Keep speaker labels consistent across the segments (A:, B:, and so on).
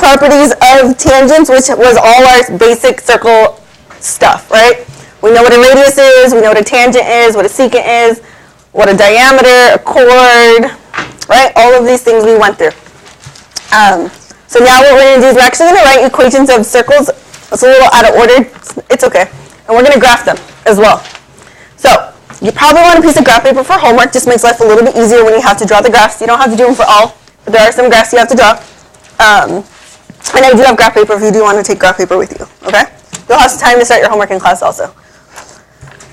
A: properties of tangents, which was all our basic circle stuff, right? We know what a radius is, we know what a tangent is, what a secant is, what a diameter, a chord, right? All of these things we went through. So now what we're going to do is we're actually going to write equations of circles. It's a little out of order. It's okay. And we're going to graph them as well. So you probably want a piece of graph paper for homework. Just makes life a little bit easier when you have to draw the graphs. You don't have to do them for all, but there are some graphs you have to draw. And I do have graph paper if you do want to take graph paper with you. Okay? You'll have some time to start your homework in class also.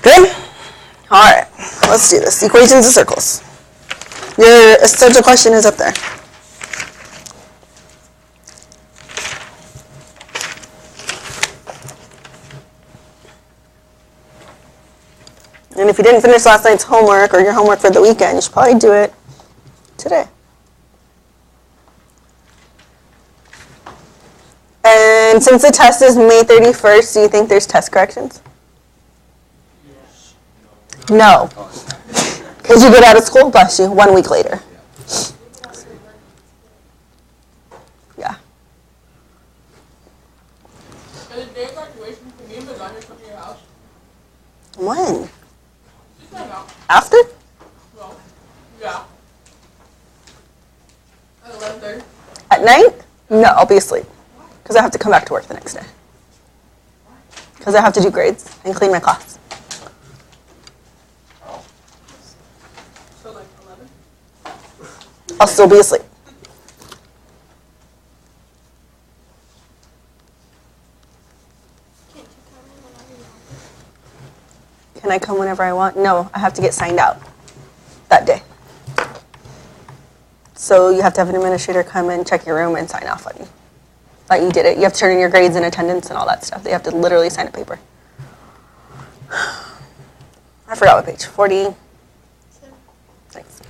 A: Good? All right. Let's do this. Equations of circles. Your essential question is up there. And if you didn't finish last night's homework or your homework for the weekend, you should probably do it today. And since the test is May 31st, do you think there's test corrections?
B: Yes.
A: No. Because you get out of school, bless you, 1 week later. Yeah.
B: Is the day of graduation for me and lasagna come to your house?
A: When?
B: Just right now.
A: After?
B: Well, yeah. At 11:30.
A: At night? No, I'll be asleep. Because I have to come back to work the next day. Because I have to do grades and clean my class.
B: So like 11?
A: I'll still be asleep. Can I come whenever I want? No, I have to get signed out that day. So you have to have an administrator come and check your room and sign off on you. That you did it. You have to turn in your grades and attendance and all that stuff. They have to literally sign a paper. I forgot what page. 40. Thanks.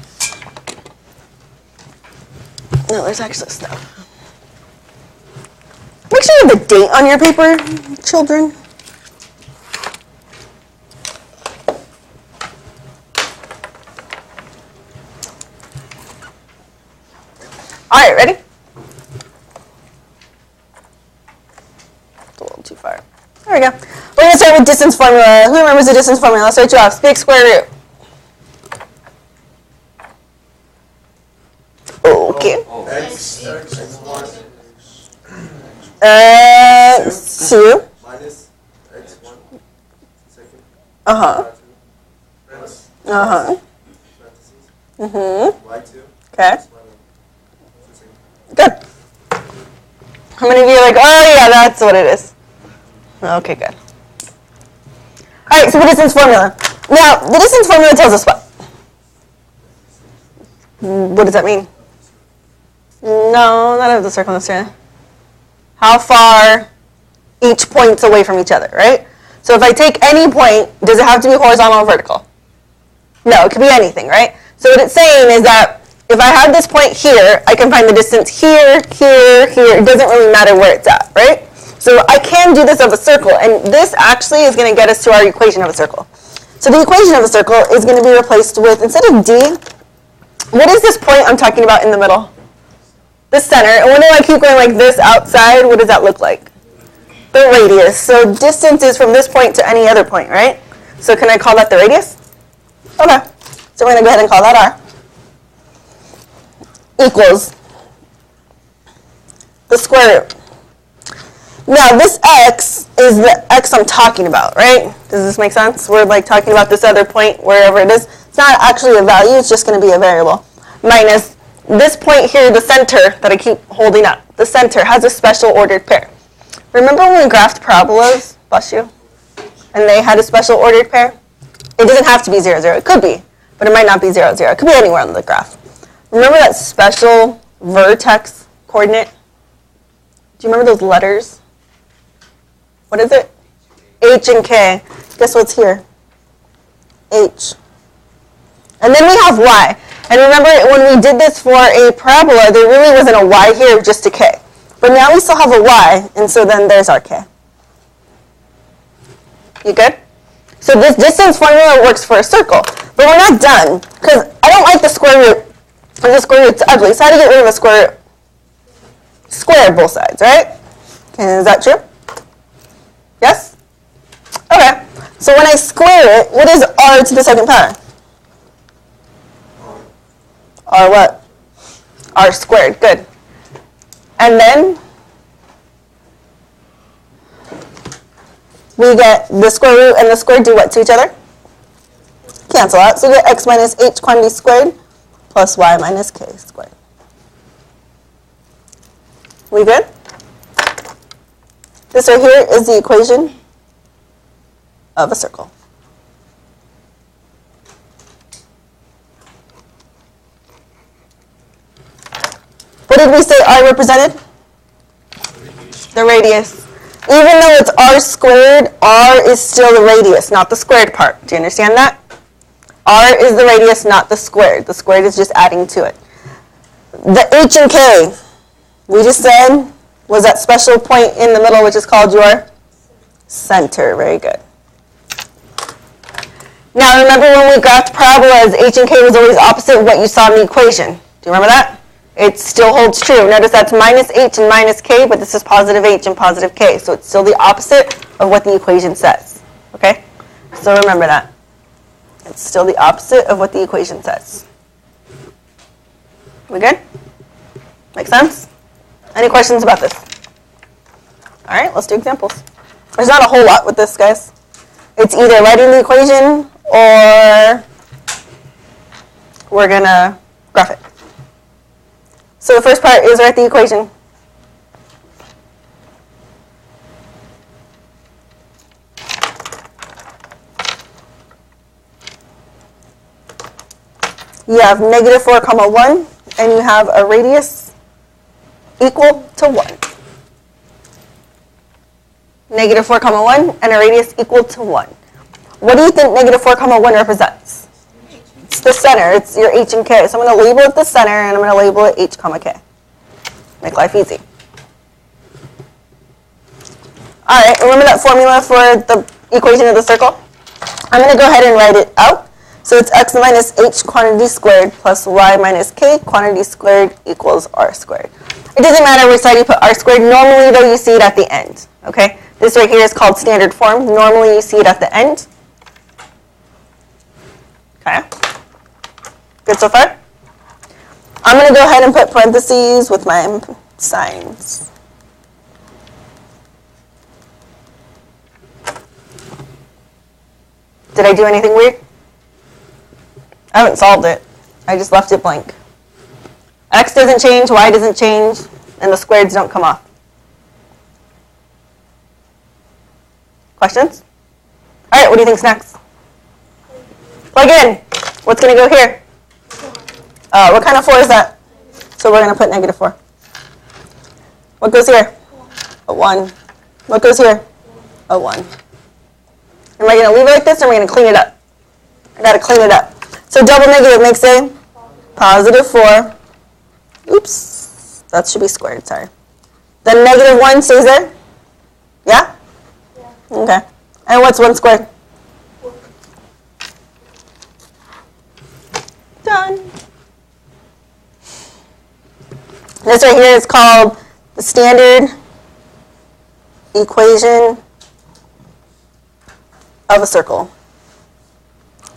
A: No, there's actually stuff. Make sure you have the date on your paper, children. All right, ready? It's a little too far. There we go. We're going to start with distance formula. Who remembers the distance formula? I'll start you off. Big square root. Okay.
C: X
A: 2.
C: minus X1 second.
A: Uh-huh.
C: Plus
A: Uh-huh.
C: parentheses.
A: Mm-hmm.
C: Y2.
A: Okay.
C: Second.
A: Good. How many of you are like, oh, yeah, that's what it is? Okay, good. All right, so the distance formula. Now, the distance formula tells us what? What does that mean? No, not of the circle necessarily. How far each point's away from each other, right? So if I take any point, does it have to be horizontal or vertical? No, it could be anything, right? So what it's saying is that if I have this point here, I can find the distance here, here, here. It doesn't really matter where it's at, right? So I can do this of a circle, and this actually is going to get us to our equation of a circle. So the equation of a circle is going to be replaced with, instead of D, what is this point I'm talking about in the middle? The center. And when I keep going like this outside, what does that look like? The radius. So distance is from this point to any other point, right? So can I call that the radius? Okay. So we're going to go ahead and call that R. Equals the square root. Now this x is the x I'm talking about, right? Does this make sense? We're like talking about this other point, wherever it is. It's not actually a value, it's just going to be a variable. Minus this point here, the center that I keep holding up. The center has a special ordered pair. Remember when we graphed parabolas, bless you, and they had a special ordered pair? It doesn't have to be 0, 0. It could be, but it might not be 0, 0. It could be anywhere on the graph. Remember that special vertex coordinate? Do you remember those letters? What is it? H and K. Guess what's here? H. And then we have Y. And remember when we did this for a parabola, there really wasn't a Y here, just a K. But now we still have a Y, and so then there's our K. You good? So this distance formula works for a circle. But we're not done, because I don't like the square root. The square root's ugly. So how do you get rid of a square root? squared both sides, right? Okay, is that true? Yes? Okay. So when I square it, what is r to the second power? R what? R squared. Good. And then we get the square root and the square do what to each other? Cancel out. So we get x minus h quantity squared plus y minus k squared. We good? This right here is the equation of a circle. What did we say r represented? The radius. Even though it's r squared, r is still the radius, not the squared part. Do you understand that? R is the radius, not the squared. The squared is just adding to it. The h and k, we just said, was that special point in the middle, which is called your center. Very good. Now remember when we graphed parabolas, h and k was always opposite of what you saw in the equation. Do you remember that? It still holds true. Notice that's minus h and minus k, but this is positive h and positive k. So it's still the opposite of what the equation says. Okay? So remember that. It's still the opposite of what the equation says. We good? Make sense? Any questions about this? All right, let's do examples. There's not a whole lot with this, guys. It's either writing the equation or we're going to graph it. So the first part is write the equation. You have negative 4, 1, and you have a radius equal to 1. Negative 4, 1, and a radius equal to 1. What do you think negative 4, 1 represents? It's the center. It's your h and k. So I'm going to label it the center, and I'm going to label it h, k. Make life easy. All right, remember that formula for the equation of the circle? I'm going to go ahead and write it out. So it's x minus h quantity squared plus y minus k quantity squared equals r squared. It doesn't matter which side you put r squared. Normally, though, you see it at the end. Okay? This right here is called standard form. Normally, you see it at the end. Okay? Good so far? I'm going to go ahead and put parentheses with my signs. Did I do anything weird? I haven't solved it. I just left it blank. X doesn't change, y doesn't change, and the squareds don't come off. Questions? All right, what do you think's next? Plug in. What's going to go here? What kind of 4 is that? So we're going to put negative 4. What goes here? A 1. What goes here? A 1. Am I going to leave it like this, or am I going to clean it up? I got to clean it up. So double negative makes a positive 4. Oops. That should be squared, sorry. Then negative 1 stays there? Yeah? Yeah. Okay. And what's 1 squared?
B: 4.
A: Done. This right here is called the standard equation of a circle.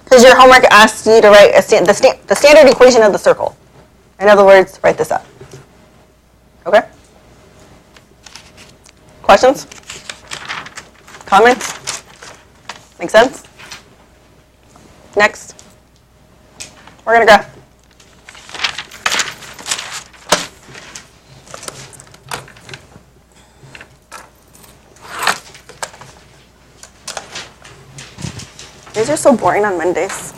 A: Because your homework asks you to write the standard equation of the circle. In other words, write this up. Okay? Questions? Comments? Make sense? Next. We're going to graph. These are so boring on Mondays.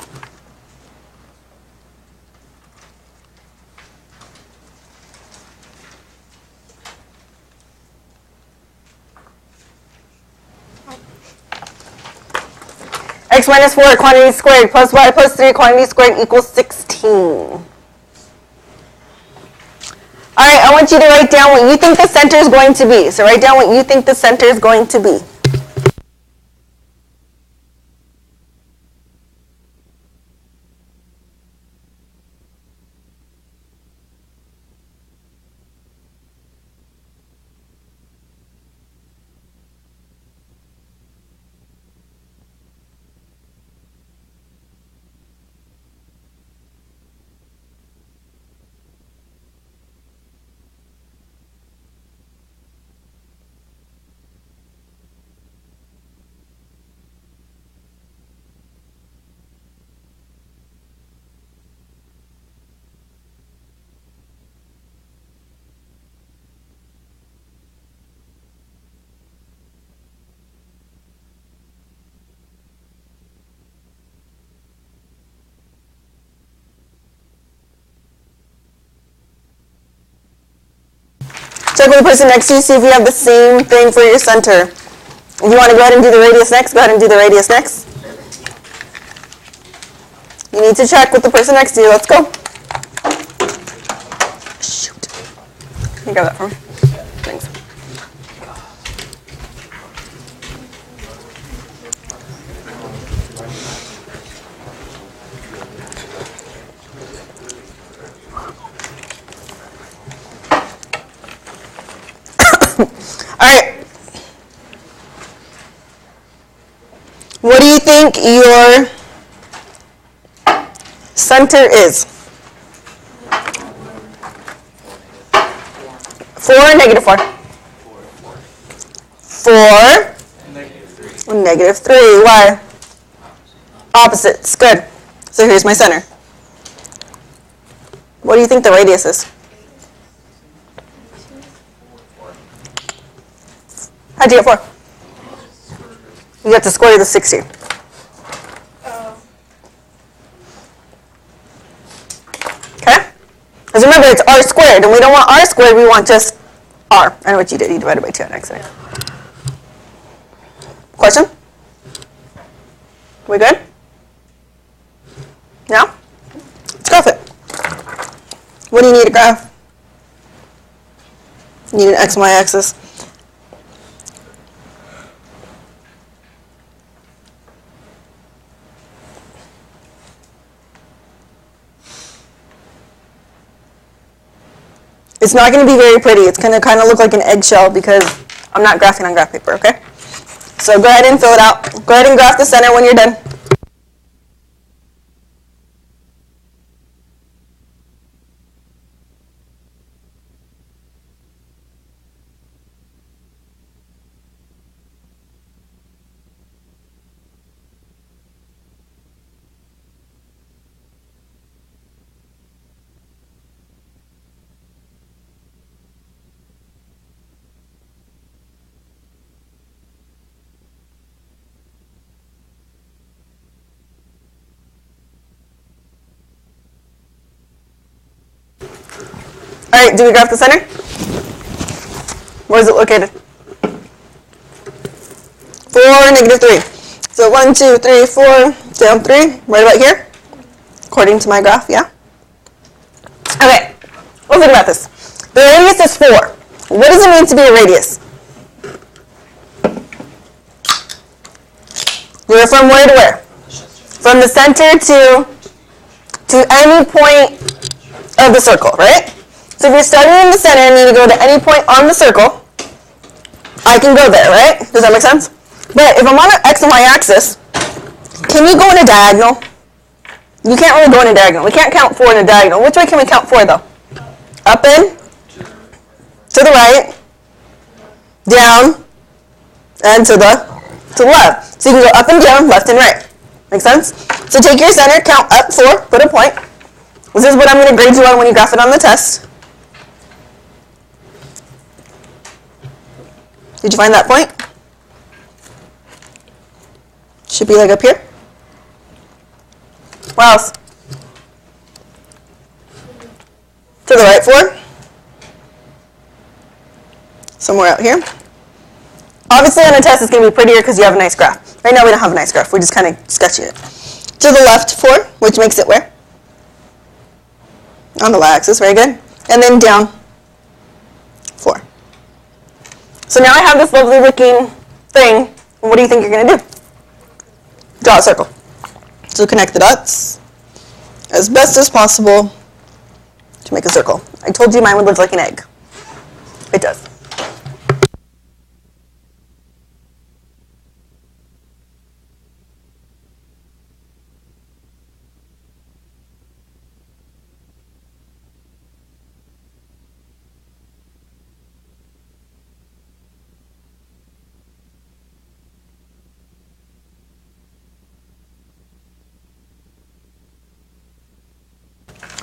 A: X minus 4 quantity squared plus y plus 3 quantity squared equals 16. All right, I want you to write down what you think the center is going to be. So write down what you think the center is going to be. Check with the person next to you, see if you have the same thing for your center. If you want to go ahead and do the radius next, go ahead and do the radius next. You need to check with the person next to you. Let's go. Shoot. Can you grab that from me? Thanks. All right. What do you think your center is? 4 or negative 4? 4. Negative 3. Why? Opposites. Good. So here's my center. What do you think the radius is? How'd you get 4? You got the square root of 60. Okay? Because remember, it's r squared, and we don't want r squared, we want just r. I know what you did. You divided by 2 on accident. Question? We good? No? Let's graph it. What do you need to graph? You need an x and y axis. It's not going to be very pretty. It's going to kind of look like an eggshell because I'm not graphing on graph paper, okay? So go ahead and fill it out. Go ahead and graph the center when you're done. All right, do we graph the center? Where is it located? 4, negative 3. So 1, 2, 3, 4, down 3, right about here, according to my graph, yeah? Okay, let's think about this. The radius is 4. What does it mean to be a radius? You're from where to where? From the center to any point of the circle, right? So if you're starting in the center and need to go to any point on the circle, I can go there, right? Does that make sense? But if I'm on an x and y axis, can you go in a diagonal? You can't really go in a diagonal. We can't count 4 in a diagonal. Which way can we count 4 though? Up and to the right, down, and to the left. So you can go up and down, left and right. Make sense? So take your center, count up 4, put a point. This is what I'm going to grade you on when you graph it on the test. Did you find that point? Should be like up here. What else? To the right 4. Somewhere out here. Obviously on a test it's going to be prettier because you have a nice graph. Right now we don't have a nice graph. We just kind of sketchy it. To the left 4, which makes it where? On the y-axis, very good. And then down 4. So now I have this lovely looking thing. What do you think you're going to do? Draw a circle. So connect the dots as best as possible to make a circle. I told you mine would look like an egg. It does.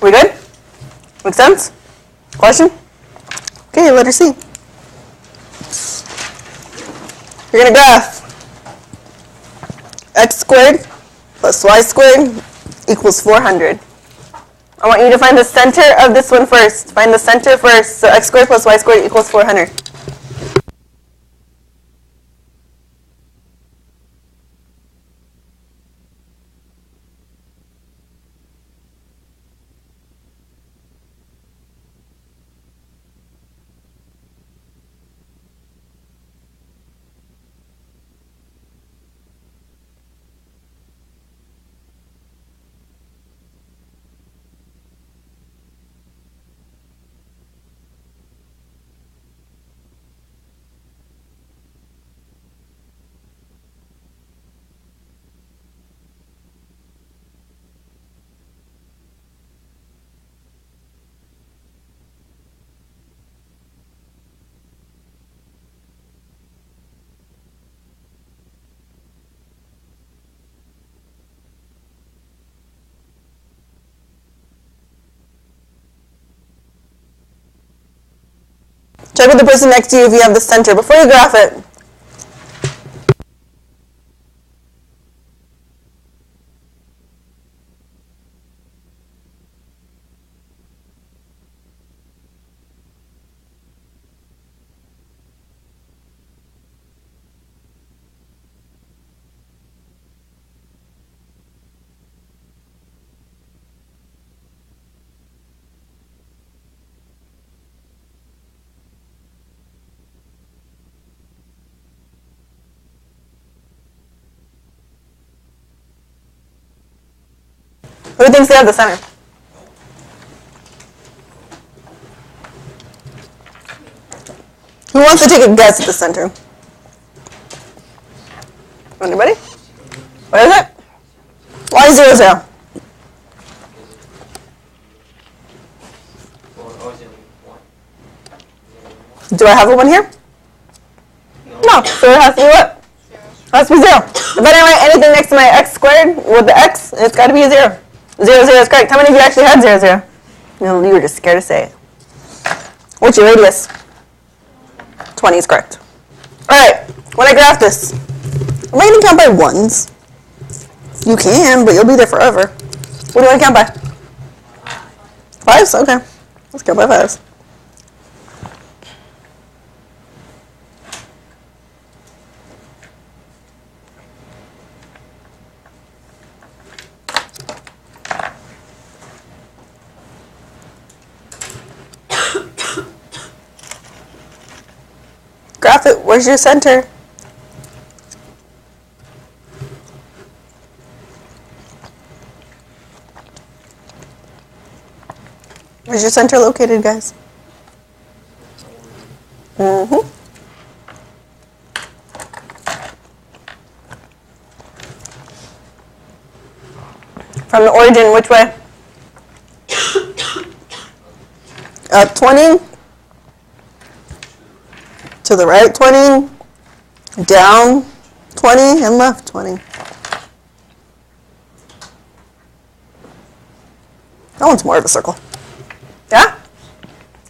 A: We good? Make sense? Question? Okay, letter C. You're going to graph x squared plus y squared equals 400. I want you to find the center of this one first. Find the center first. So x squared plus y squared equals 400. Check with the person next to you if you have the center before you graph it. Who thinks they have the center? Who wants to take a guess at the center? Anybody? What is it? Why 0, 0? Do I have a 1 here? No. So it has to be what? It has to be 0. If I didn't write anything next to my x squared with the x, it's got to be a 0. 0, 0 is correct. How many of you actually had 0, 0? No, you were just scared to say it. What's your radius? 20 is correct. All right, when I graph this, am I going to count by ones? You can, but you'll be there forever. What do you want to count by? Fives? Okay. Let's count by fives. Graph it. Where's your center? Where's your center located, guys? Mm-hmm. From the origin, which way? Up 20. To the right 20. Down 20 and left 20. That one's more of a circle. Yeah?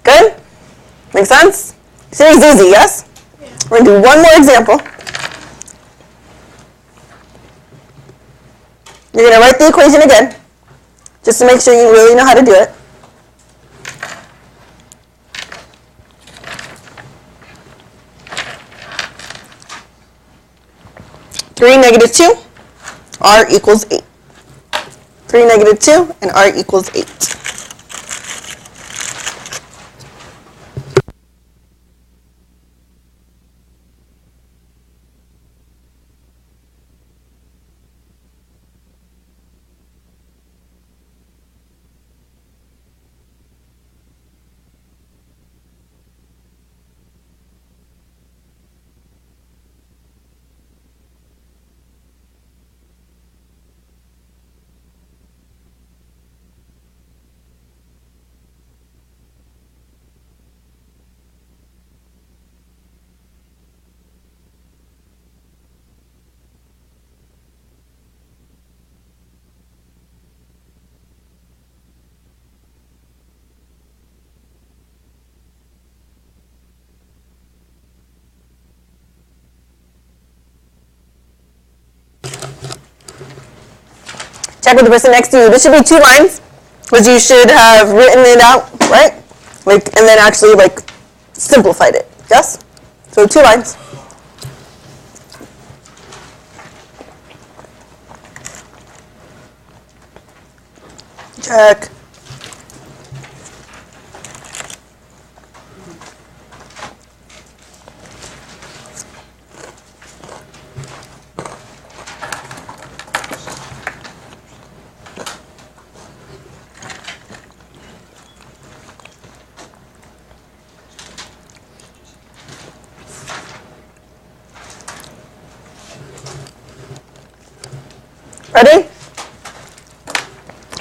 A: Good? Make sense? Seems easy, yes? Yeah. We're going to do one more example. You're going to write the equation again, just to make sure you really know how to do it. Three negative 2, r equals 8. 3 negative 2, and r equals 8. Check with the person next to you. This should be 2 lines. Was you should have written it out, right? Like, and then actually like simplified it. Yes? So 2 lines. Check. Ready?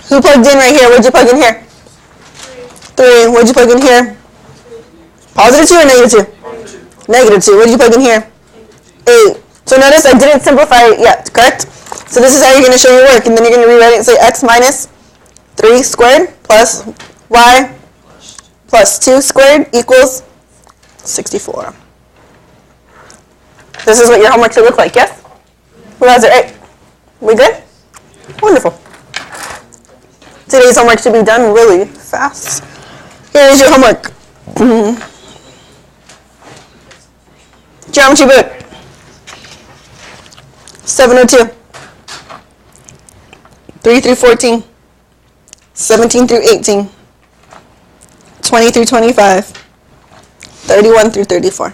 A: Who plugged in right here? What'd you plug in here? 3. What'd you plug in here? Positive 2 or negative 2? Negative 2. What'd you plug in here? 8. So notice I didn't simplify it yet, correct? So this is how you're going to show your work, and then you're going to rewrite it and say x minus 3 squared plus y plus 2 squared equals 64. This is what your homework should look like, yes? Who has it right? We good? Wonderful. Today's homework should be done really fast. Here is your homework. Geometry book. 702. 3 through 14. 17 through 18. 20 through 25. 31 through 34.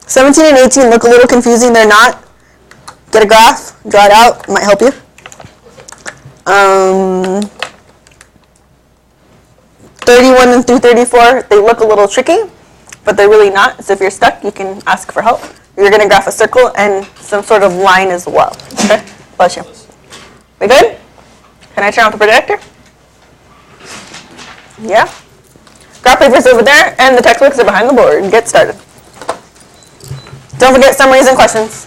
A: 17 and 18 look a little confusing. They're not. Get a graph, draw it out, it might help you. 31 and through 34, they look a little tricky, but they're really not. So if you're stuck, you can ask for help. You're going to graph a circle and some sort of line as well. Okay? Bless you. We good? Can I turn off the projector? Yeah? Graph paper's over there, and the textbooks are behind the board. Get started. Don't forget summaries and questions.